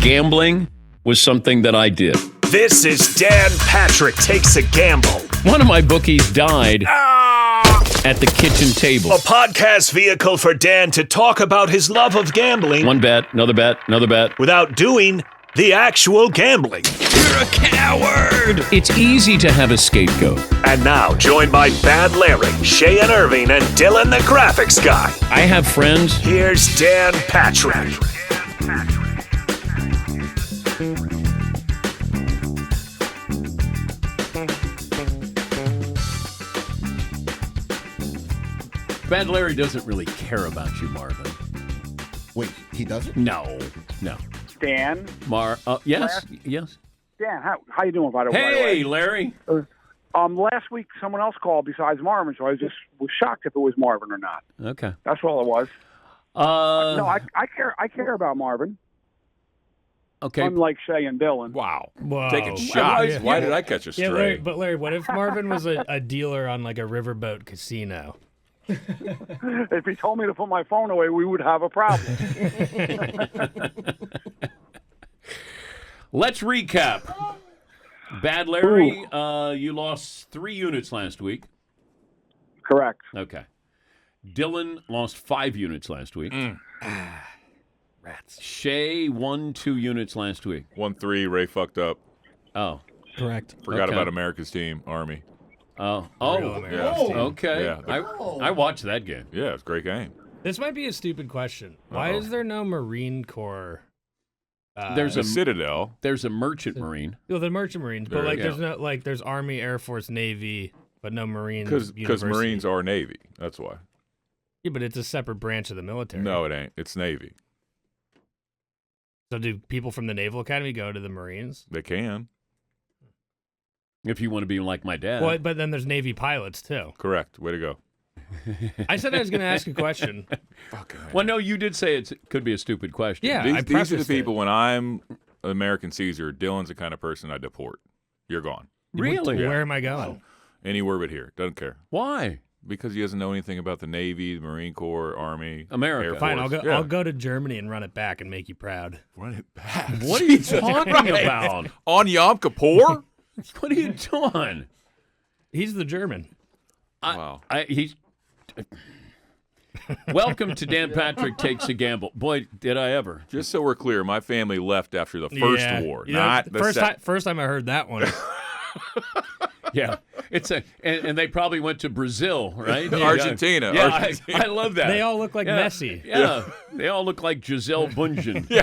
gambling was something that I did. This is Dan Patrick Takes a Gamble. One of my bookies died at the kitchen table. A podcast vehicle for Dan to talk about his love of gambling. One bet, another bet, another bet. Without doing the actual gambling. You're a coward! It's easy to have a scapegoat. And now, joined by Bad Larry, Shay and Irving, and Dylan the graphics guy. I have friends. Here's Dan Patrick. Bad Larry doesn't really care about you, Marvin. Wait, he doesn't? No. Dan. Yes. Dan, how you doing, by the way? Hey, Larry. Last week someone else called besides Marvin, so I just was shocked if it was Marvin or not. Okay. That's all it was. No, I care. I care about Marvin. Okay. Unlike Shay and Dylan. Wow. Whoa. Taking shots. Why did I catch a Yeah, stray? Larry, what if Marvin was a dealer on like a riverboat casino? If he told me to put my phone away, we would have a problem. Let's recap. Bad Larry, you lost 3 units last week. Correct. Okay. Dylan lost 5 units last week. Rats. Shay won 2 units last week. 1-3. Ray fucked up. Oh. Correct. Forgot Okay. about America's team, Army. Oh. Real American Yeah. team. Okay. Yeah. I watched that game. Yeah, it's a great game. This might be a stupid question. Why is there no Marine Corps? There's The a Citadel. There's a merchant marine. Well, the Merchant Marines, but There like you there's no like there's Army, Air Force, Navy, but no Marines. Because University. Marines are Navy. That's why. Yeah, but it's a separate branch of the military. No, it ain't. It's Navy. So do people from the Naval Academy go to the Marines? They can. If you want to be like my dad. Well, but then there's Navy pilots too. Correct. Way to go. I said I was going to ask a question. Fucking man. Well, no, you did say it could be a stupid question. Yeah, I These are the prefaced it. people, when I'm American Caesar, Dylan's the kind of person I deport. You're gone. Really? Where am I going? Anywhere but here. Doesn't care. Why? Because he doesn't know anything about the Navy, the Marine Corps, Army, America. Air Fine, Force. I'll go to Germany and run it back and make you proud. Run it back. What are you talking about? On Yom Kippur? What are you doing? He's the German. Wow. Welcome to Dan Patrick Takes a Gamble. Boy, did I ever. Just so we're clear, my family left after the first war, You know, not the first time I heard that one. Yeah. And they probably went to Brazil, right? Argentina. Yeah, Argentina. I love that. They all look like Yeah. Messi. Yeah. They all look like Giselle Bundchen. Yeah.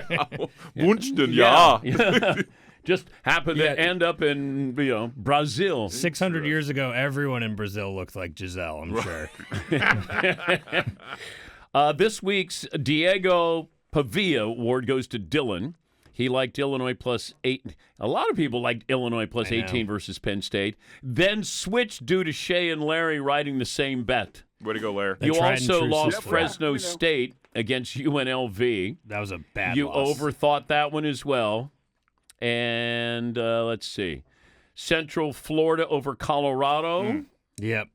Bunchten, yeah. Yeah. Just happened Yeah. to end up in, Brazil. 600 years ago, everyone in Brazil looked like Giselle, I'm sure. This week's Diego Pavia award goes to Dylan. He liked Illinois plus 8. A lot of people liked Illinois plus I know. 18 versus Penn State. Then switched due to Shay and Larry riding the same bet. Way to go, Larry. The You tried and also true lost system. Fresno Yeah, State against UNLV. That was a bad You loss. overthought that one as well. And let's see. Central Florida over Colorado. Yep.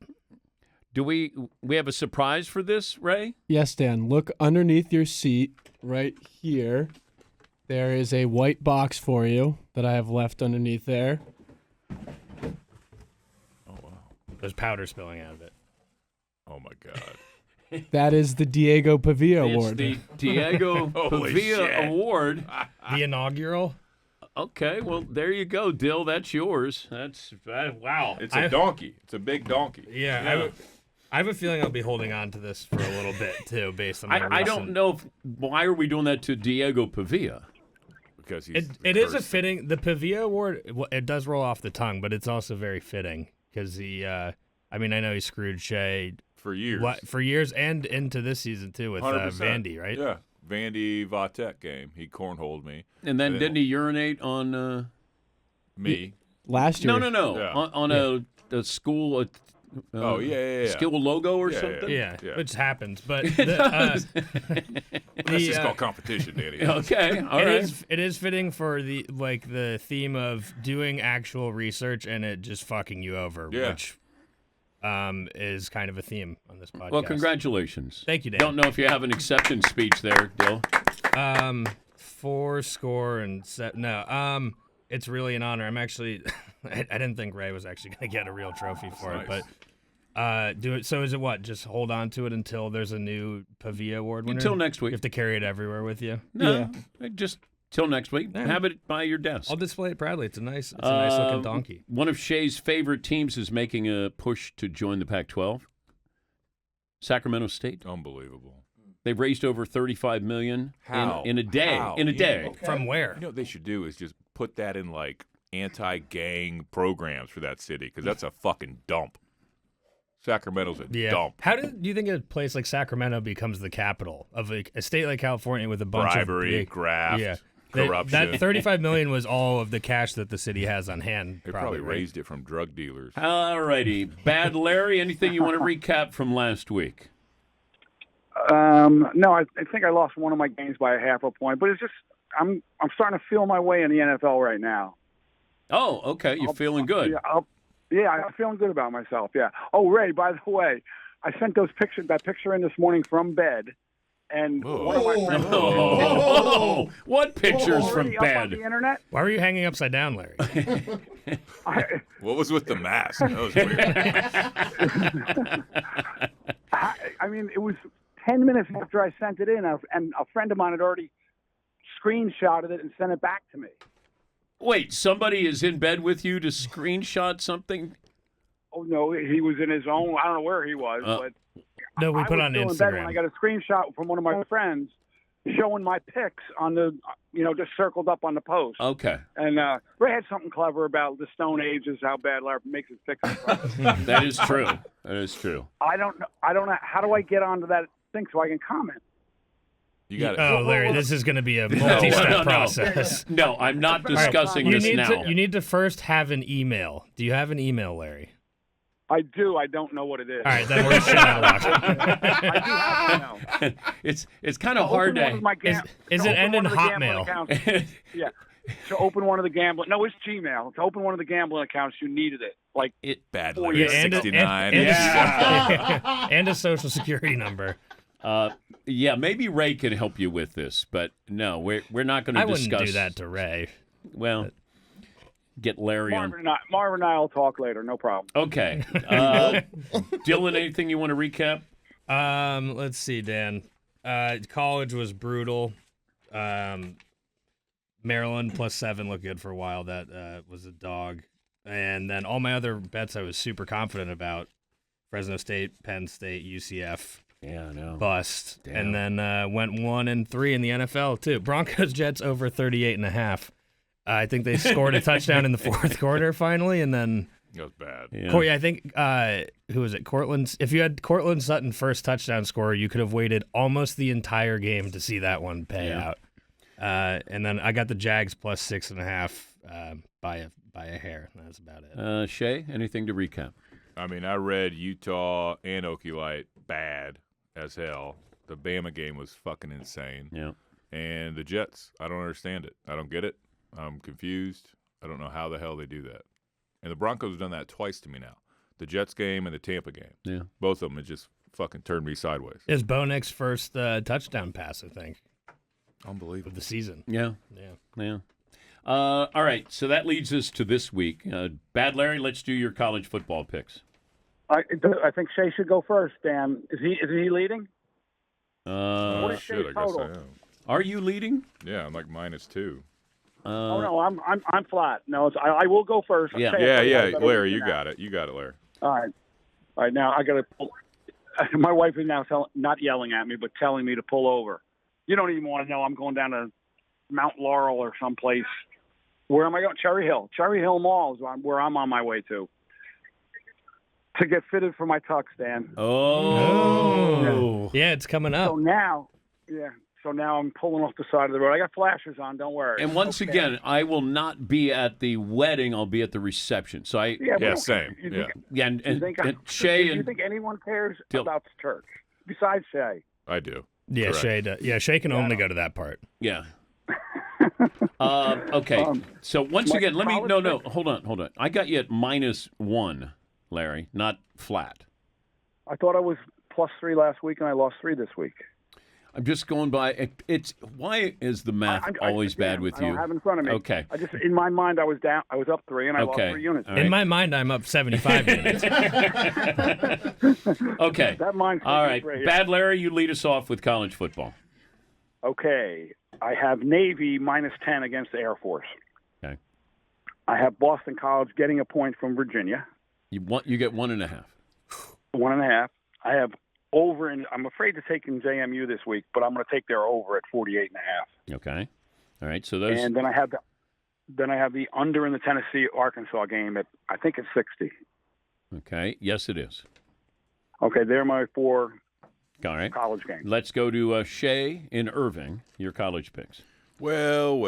Do we have a surprise for this, Ray? Yes, Dan. Look underneath your seat right here. There is a white box for you that I have left underneath there. There's powder spilling out of it. Oh, my God. That is the Diego Pavia It's Award. the Diego Holy Pavia shit. Award. The inaugural? Okay, well, there you go, Dill. That's yours. That's wow. It's a donkey. It's a big donkey. Yeah. I have a feeling I'll be holding on to this for a little bit, too, based on my I don't know why are we doing that to Diego Pavia? Because he's It is a cursed. fitting. The Pavia Award, it does roll off the tongue, but it's also very fitting because he. I know he screwed Shay For years. for years and into this season too with 100%. Vandy, right? Yeah. Vandy Vatek game. He cornholed me. And then didn't he urinate on? Me. Last year. No. Yeah. On a school. Oh, yeah. Skill logo or Yeah, something. Yeah, Yeah. which happens, but That's just called competition, Danny. Okay, all right. It is fitting for the theme of doing actual research and it just fucking you over, Yeah. which is kind of a theme on this podcast. Well, congratulations. Thank you, Dan. Don't know if you have an acceptance speech there, Dill. No, it's really an honor. I'm actually, I didn't think Ray was actually going to get a real trophy for it, but do it. So is it what? Just hold on to it until there's a new Pavia Award winner? Until next week. You have to carry it everywhere with you? No, just till next week. Yeah. Have it by your desk. I'll display it proudly. It's a nice looking donkey. One of Shay's favorite teams is making a push to join the Pac-12. Sacramento State. Unbelievable. They've raised over $35 million How? in a day. How? In a day. From where? You know what they should do is just put that in like anti-gang programs for that city because that's a fucking dump. Sacramento's a dump. How do you think a place like Sacramento becomes the capital of a state like California with a bunch Bribery, of big, graft, That corruption. $35 million was all of the cash that the city has on hand. They probably probably raised it from drug dealers. All righty. Bad Larry, anything you want to recap from last week? No, I think I lost one of my games by a half a point, but it's just I'm starting to feel my way in the NFL right now. Oh, okay. You're feeling good. Yeah, I'm feeling good about myself. Yeah. Oh, Ray, by the way, I sent that picture in this morning from bed, and one of my friends. Oh, what pictures from already up on bed? the internet. Why were you hanging upside down, Larry? What was with the mask? That was weird. I mean, it was 10 minutes after I sent it in, and a friend of mine had already screenshotted it and sent it back to me. Wait, somebody is in bed with you to screenshot something? Oh no, he was in his own. I don't know where he was, but No, we put I on was still in bed when I Instagram. got a screenshot from one of my friends showing my pics on the, just circled up on the post. Okay. And Ray had something clever about the Stone Ages, how bad Larry makes his pictures. That is true. That is true. I don't know. How do I get onto that thing so I can comment? You got it. Oh, Larry, this is going to be a multi-step no. process. No, I'm not discussing You this need now. you need to first have an email. Do you have an email, Larry? I do. I don't know what it is. All right, then we're shut out. I do have to know. It's kind of hard Open one to. of my Is to it open end in one of the gambling Hotmail? accounts. Yeah. To open one of the gambling. No, it's Gmail. To open one of the gambling accounts, you needed it. Like Bad Yeah, Larry and a- 69. and a social security number. Yeah, maybe Ray can help you with this, but no, we're not going to I discuss. wouldn't do that to Ray. Well, get Larry on. Marvin and I will talk later. No problem. Okay. Dylan, anything you want to recap? Let's see, Dan. College was brutal. Maryland +7 looked good for a while. That was a dog. And then all my other bets I was super confident about. Fresno State, Penn State, UCF. Yeah, I know. Bust. Damn. And then went 1-3 in the NFL, too. Broncos Jets over 38.5. I think they scored a touchdown in the fourth quarter finally, and then That was bad. Yeah. I think who was it? If you had Cortland Sutton first touchdown scorer, you could have waited almost the entire game to see that one pay out. And then I got the Jags +6.5 by a hair. That's about it. Shay, anything to recap? I mean, I read Utah and Okie Light bad as hell. The Bama game was fucking insane. Yeah. And the Jets, I don't understand it. I don't get it. I'm confused. I don't know how the hell they do that. And the Broncos have done that twice to me now. The Jets game and the Tampa game. Yeah. Both of them have just fucking turned me sideways. It's Bo Nix's first touchdown pass, I think, Unbelievable. of the season. Yeah. Yeah. Yeah. All right. So that leads us to this week. Bad Larry, let's do your college football picks. I think Shay should go first. Dan, is he leading? Oh, is shit, Shay's I guess I total? am. Are you leading? Yeah, I'm like -2. Oh no, I'm flat. No, I will go first. Yeah. Yeah, Larry, you got it. You got it, Larry. All right. Now I got to pull. My wife is now not yelling at me, but telling me to pull over. You don't even want to know. I'm going down to Mount Laurel or someplace. Where am I going? Cherry Hill. Cherry Hill Mall is where I'm on my way to get fitted for my tux, Dan. Oh. Yeah, it's coming up. So now I'm pulling off the side of the road. I got flashers on. Don't worry. And once again, I will not be at the wedding. I'll be at the reception. So I. Yeah, Yeah, but same. you Yeah, think- Yeah, and do Shay you and think anyone cares Dill. about the church besides Shay? I do. Yeah, Correct. Shay does. Yeah, Shay can only go to that part. yeah. Okay. So once my again, let me. college No. pick- Hold on. I got you at -1, Larry, not flat. I thought I was +3 last week, and I lost 3 this week. I'm just going by. It's why is the math always bad with I don't you? have it in front of me. Okay. I just in my mind I was down. I was up 3, and I lost 3 units. All right. In my mind, I'm up 75 units. Okay. That mind's All right. here. Bad Larry, you lead us off with college football. Okay. I have Navy -10 against the Air Force. Okay. I have Boston College getting a point from Virginia. You get 1.5. 1.5. I have over, and I'm afraid to take in JMU this week, but I'm going to take their over at 48.5. Okay. All right. So those. And then I have the under in the Tennessee Arkansas game at I think it's 60. Okay. Yes, it is. Okay, they're my 4 All right. college games. Let's go to Shea in Irving. Your college picks. Well,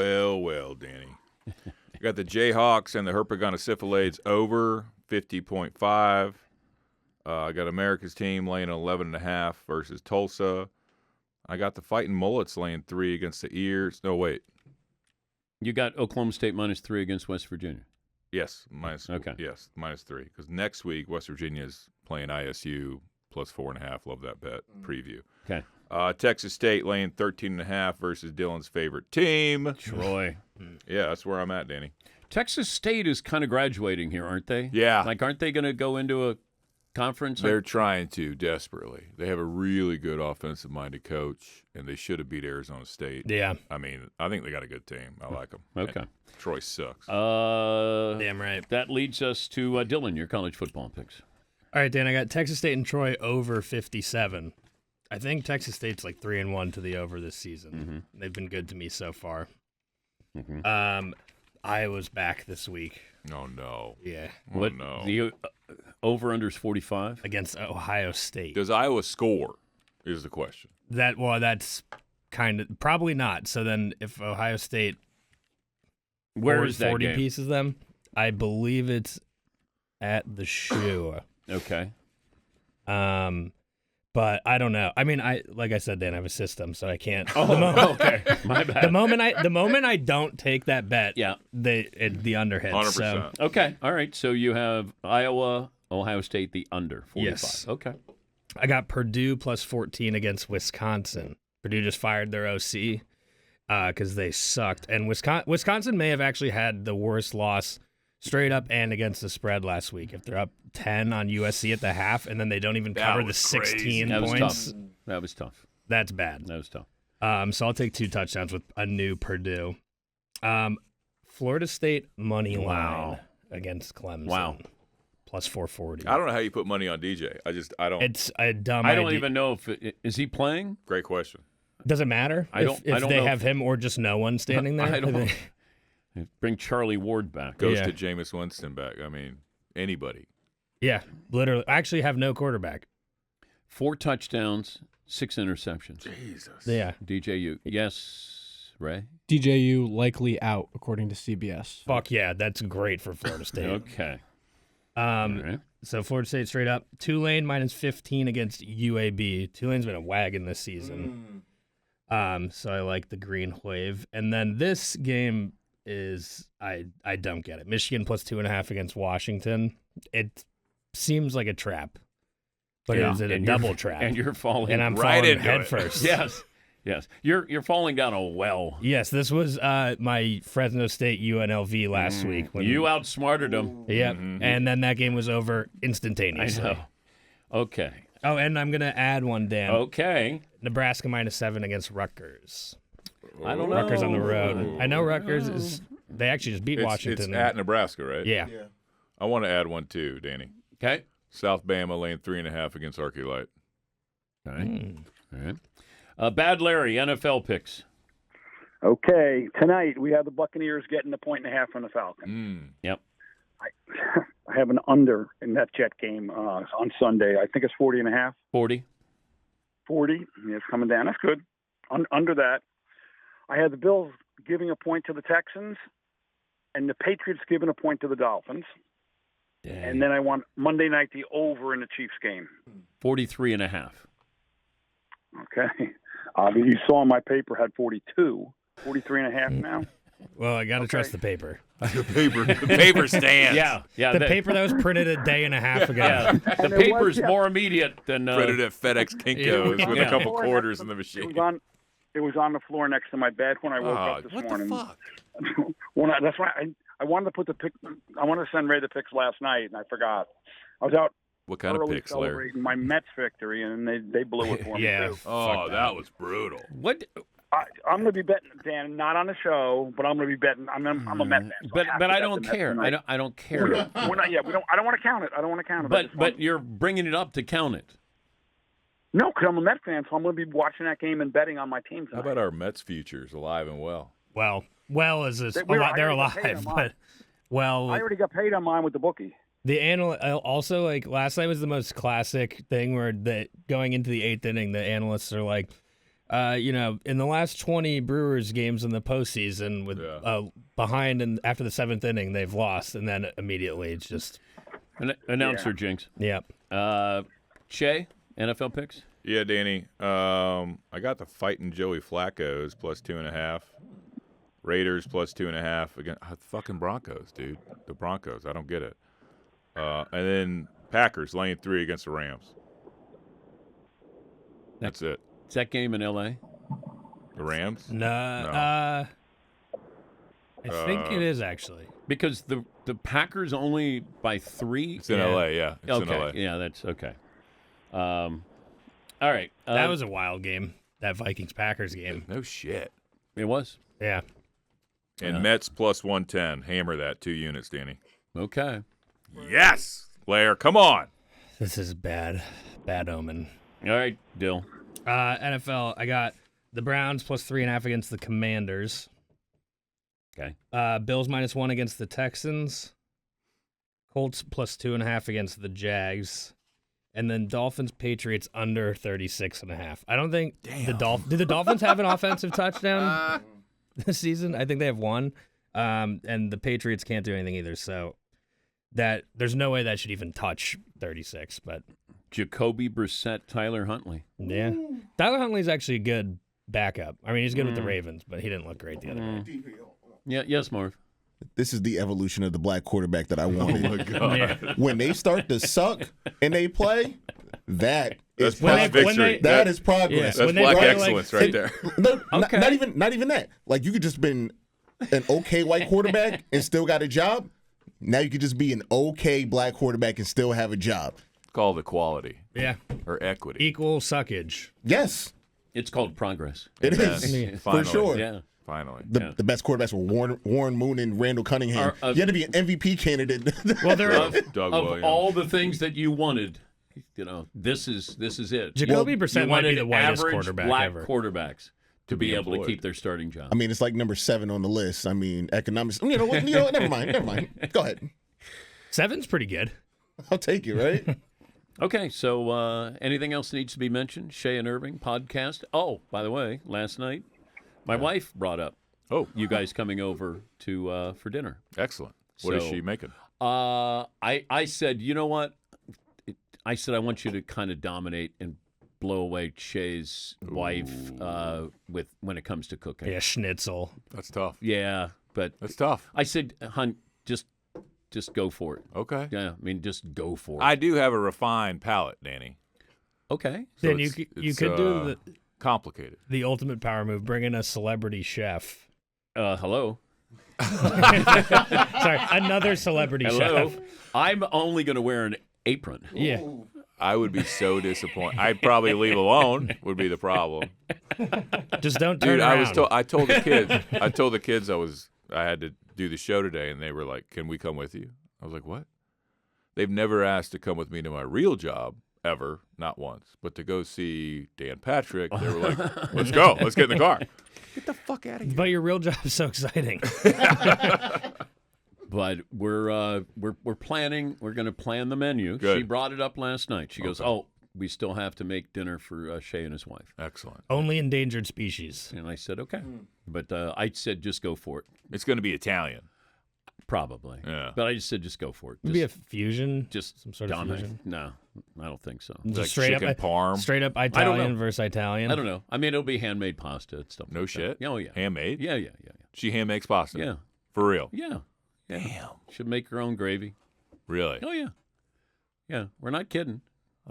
Danny. You got the Jayhawks and the Herpagonasyphilades over 50.5. I got America's team laying 11.5 versus Tulsa. I got the Fighting Mullets laying 3 against the Ears. No, wait. You got Oklahoma State -3 against West Virginia. Yes, minus. Okay. Yes, -3. Because next week West Virginia's playing ISU plus 4.5. Love that bet. Preview. Okay. Texas State laying 13.5 versus Dylan's favorite team. Troy. Yeah, that's where I'm at, Danny. Texas State is kind of graduating here, aren't they? Yeah. Like, aren't they going to go into a conference? They're trying to desperately. They have a really good offensive-minded coach, and they should have beat Arizona State. Yeah. I mean, I think they got a good team. I like them. Okay. And Troy sucks. Damn right. That leads us to Dylan, your college football picks. All right, Dan, I got Texas State and Troy over 57. I think Texas State's like 3-1 to the over this season. Mm-hmm. They've been good to me so far. Mm-hmm. Iowa's back this week. Oh, no. Yeah. Oh, What? no. The over-under's 45? Against Ohio State. Does Iowa score is the question. That's kind of probably not. So then if Ohio State Where is that 40 game? pieces them, I believe it's at the Shoe. Okay. But I don't know. I mean, like I said, Dan, I have a system, so I can't. Oh, okay. My bad. The moment I don't take that bet, Yeah. the under hits. 100%. So, Okay. All right. So you have Iowa, Ohio State, the under 45. Yes. Okay. I got Purdue plus 14 against Wisconsin. Purdue just fired their OC because they sucked, and Wisconsin may have actually had the worst loss straight up and against the spread last week. If they're up 10 on USC at the half, and then they don't even cover the was 16 crazy. That was points, tough. That was tough. that's bad. That was tough. So I'll take 2 touchdowns with a new Purdue. Florida State money line Wow. against Clemson. Wow. Plus 440. I don't know how you put money on DJ. I don't. It's a dumb I don't idea. even know is he playing? Great question. Does it matter I don't if they know have him or just no one standing there? I don't. Bring Charlie Ward back. Goes Yeah. to Jameis Winston back. I mean, anybody. Yeah, literally. I actually have no quarterback. 4 touchdowns, 6 interceptions. Jesus. Yeah. DJU. Yes, Ray? DJU likely out, according to CBS. Fuck yeah, that's great for Florida State. Okay. All right. So Florida State straight up. Tulane minus 15 against UAB. Tulane's been a wagon this season. So I like the green wave. And then this game is I don't get it. Michigan plus 2.5 against Washington. It seems like a trap. But is it a And double you're- trap? And you're falling And I'm right falling into head it. first. Yes. Yes. You're falling down a well. Yes, this was my Fresno State UNLV last week. When, You outsmarted them. Yep. And then that game was over I instantaneously. know. Okay. Oh, and I'm going to add one, Dan. Okay. Nebraska minus 7 against Rutgers. I don't know. Rutgers on the road. I know Rutgers is. They actually just beat It's Washington. at Nebraska, right? Yeah. I want to add one too, Danny. Okay. South Bama laying 3.5 against Arculite. All right. All right. Bad Larry, NFL picks. Okay, tonight we have the Buccaneers getting 1.5 from the Falcons. Yep. I have an under in that Jet game on Sunday. I think it's 40.5. 40. 40. Yeah, it's coming down. That's good. Under that, I had the Bills giving a point to the Texans, and the Patriots giving a point to the Dolphins. And then I want Monday night the over in the Chiefs game. 43.5. Okay. You saw my paper had 42. 43.5 now. Well, I got to trust the paper. The paper stands. Yeah. The paper that was printed a day and a half ago. Yeah, the And it paper's was, more immediate than. Printed at FedEx Kinko's with a Yeah. couple quarters in the machine. It was on the floor next to my bed when I woke up this what morning. the fuck? That's why I wanted to put the pic. I wanted to send Ray the pics last night, and I forgot. I was out What kind of early pics, Larry? celebrating my Mets victory, and they blew it for me Yeah. too. Oh, that was brutal. What? I'm going to be betting, Dan, not on the show, but I'm going to be betting. I'm a Met fan. so But have but to I bet don't the Mets care. tonight. I don't care. We're not. Yeah, we don't. I don't want to count it. I don't want to count it. I just want- But you're bringing it up to count it. no, because I'm a Met fan, so I'm going to be watching that game and betting on my team How tonight. about our Mets futures, alive and well? Well is this? They're They're already got paid alive, on but well, I already got paid on mine with the bookie. also like last night was the most classic thing where going into the 8th inning, the analysts are like, in the last 20 Brewers games in the postseason with behind and after the 7th inning, they've lost, and then immediately it's just Announcer jinx. yeah. Shay, NFL picks. Yeah, Danny. I got the fighting Joey Flacco's plus 2.5. Raiders plus 2.5 against fucking Broncos, dude. The Broncos. I don't get it. And then Packers laying 3 against the Rams. That's it. Is that game in L.A.? The Rams? No. I think it is actually. Because the Packers only by 3. It's in L.A., yeah. It's okay. in L.A. Yeah, that's okay. All right. That was a wild game. That Vikings-Packers game. No shit. It was. Yeah. And Mets plus 110. Hammer that 2 units, Danny. Okay. Yes! Blair, come on. This is bad. Bad omen. All right, Dill. NFL, I got the Browns plus 3.5 against the Commanders. Okay. Bills -1 against the Texans. Colts plus 2.5 against the Jags. And then Dolphins Patriots under 36.5. I don't think do the Dolphins have an offensive touchdown this season? I think they have one. And the Patriots can't do anything either. So that there's no way that should even touch 36. But Jacoby Brissett, Tyler Huntley. yeah, Tyler Huntley's actually a good backup. I mean, he's good with the Ravens, but he didn't look great the other day. Yeah. Yes, Marv. This is the evolution of the black quarterback that I wanted. Oh, my God. Yeah. When they start to suck and they play, that is That's When victory. they- that is progress. Yeah. That's When they black play, excellence right there. No, Okay. not even that. Like you could just been an okay white quarterback and still got a job. Now you could just be an okay black quarterback and still have a job. Called equality Yeah, or equity. equal suckage. Yes, It's called progress. it Yes. is for Finally. sure. Yeah. Finally. The best quarterbacks were Warren Moon and Randall Cunningham. Are- you had to be an MVP candidate. Well, they're Doug Of Williams. all the things that you wanted, this is it. Jacoby Brissett You might be wanted the whitest average quarterback black ever. quarterbacks to be able to employed. keep their starting job. I mean, it's like number 7 on the list. I mean, economics. You know what? Never mind. Go ahead. 7's pretty good. I'll take it. Right. Okay, so anything else needs to be mentioned? Shay and Irving podcast. Oh, by the way, last night my wife brought up you guys coming over to for dinner. Excellent. What is So, she making? I said, you know what? I said I want you to kind of dominate and blow away Shay's wife with when it comes to cooking. Yeah, schnitzel. That's tough. Yeah, but That's tough. I said, hon, just go for it. Okay. Yeah, I mean, just go for it. I do have a refined palate, Danny. Okay. So Then it's- you it's, could do complicated. the ultimate power move, bring in a celebrity chef. Hello. Sorry, another celebrity Hello. chef. I'm only going to wear an apron. Yeah. I would be so disappointed. I'd probably leave alone. Would be the problem. Just don't turn Dude, around. I told the kids I had to do the show today, and they were like, "Can we come with you?" I was like, "What?" They've never asked to come with me to my real job ever, not once. But to go see Dan Patrick, they were like, "Let's go. Let's get in the car." Get the fuck out of here. But your real job is so exciting. But we're planning. We're going to plan the menu. Good. She brought it up last night. She goes, Okay. "Oh, we still have to make dinner for Shay and his wife." Excellent. Only endangered species. And I said, "Okay," but I said, "Just go for it." It's going to be Italian. Probably. Yeah. But I just said, "Just go for it." Maybe a Just, fusion. just some sort of dominate. fusion. No, I don't think so. Just Like straight chicken up, parm. straight up know. Italian versus Italian. I don't know. I mean, it'll be handmade pasta and stuff. No like shit. That. Oh yeah. Handmade. Yeah. She hand makes pasta. Yeah. For real. Yeah. Yeah. Damn. Should make her own gravy. Really? Oh, yeah. Yeah, we're not kidding.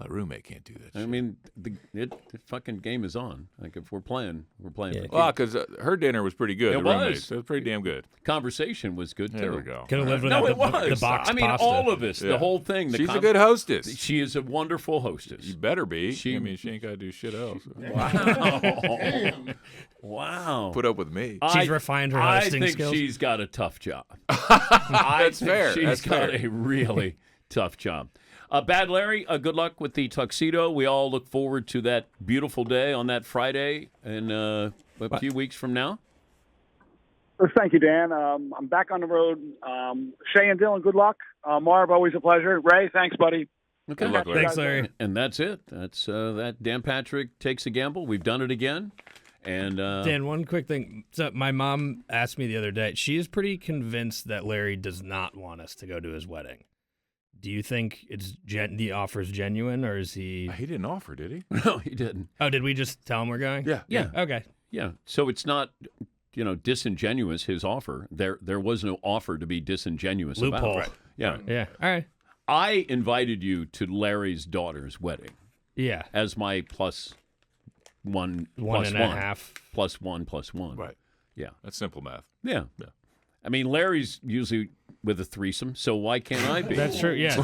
A roommate can't do that. I mean, the fucking game is on. Like, if we're playing, we're playing. Yeah. for keeps. Well, because her dinner was pretty good. It the was. roommate's. It was pretty damn good. Conversation was good, too. There we go. Could have lived No, without it was. the box I mean, pasta. all of us, Yeah. the whole thing. She's a good hostess. She is a wonderful hostess. You better be. She- I mean, she ain't got to do shit else. Wow. Wow. Put up with me. She's refined her hosting I think skills. she's got a tough job. That's fair. She's That's got fair. a really tough job. Bad Larry, good luck with the tuxedo. We all look forward to that beautiful day on that Friday in a few weeks from now. Thank you, Dan. I'm back on the road. Shay and Dylan, good luck. Marv, always a pleasure. Ray, thanks, buddy. Okay. Good luck, Larry. Thanks, Larry. And that's it. That's that. Dan Patrick takes a gamble. We've done it again. And Dan, one quick thing. So my mom asked me the other day. She is pretty convinced that Larry does not want us to go to his wedding. Do you think it's the offer's genuine, or is he? He didn't offer, did he? no, he didn't. Oh, did we just tell him we're going? Yeah. Okay. Yeah. So it's not, disingenuous, his offer. There was no offer to be disingenuous Loophole. about. Yeah. Yeah. All right. I invited you to Larry's daughter's wedding Yeah. as my plus one, One plus and a half. plus one, plus one. Right. Yeah. That's simple math. Yeah. Yeah. I mean, Larry's usually with a threesome, so why can't I be? That's true. Yeah.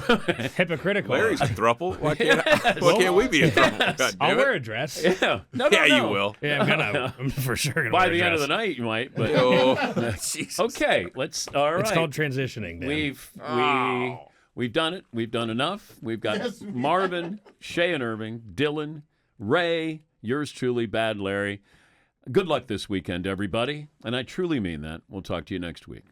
Hypocritical. Larry's a thruple. Why can't we be a thruple? God damn I'll it. wear a dress. Yeah. No, Yeah, no. you will. Yeah, I'm for sure gonna By wear a the end of the dress. night, you might. But Oh, Jesus. okay, let's. All right. It's called transitioning, Dan. We've done it. We've done enough. We've got Marvin, Shay and Irving, Dylan, Ray, yours truly, Bad Larry. Good luck this weekend, everybody. And I truly mean that. We'll talk to you next week.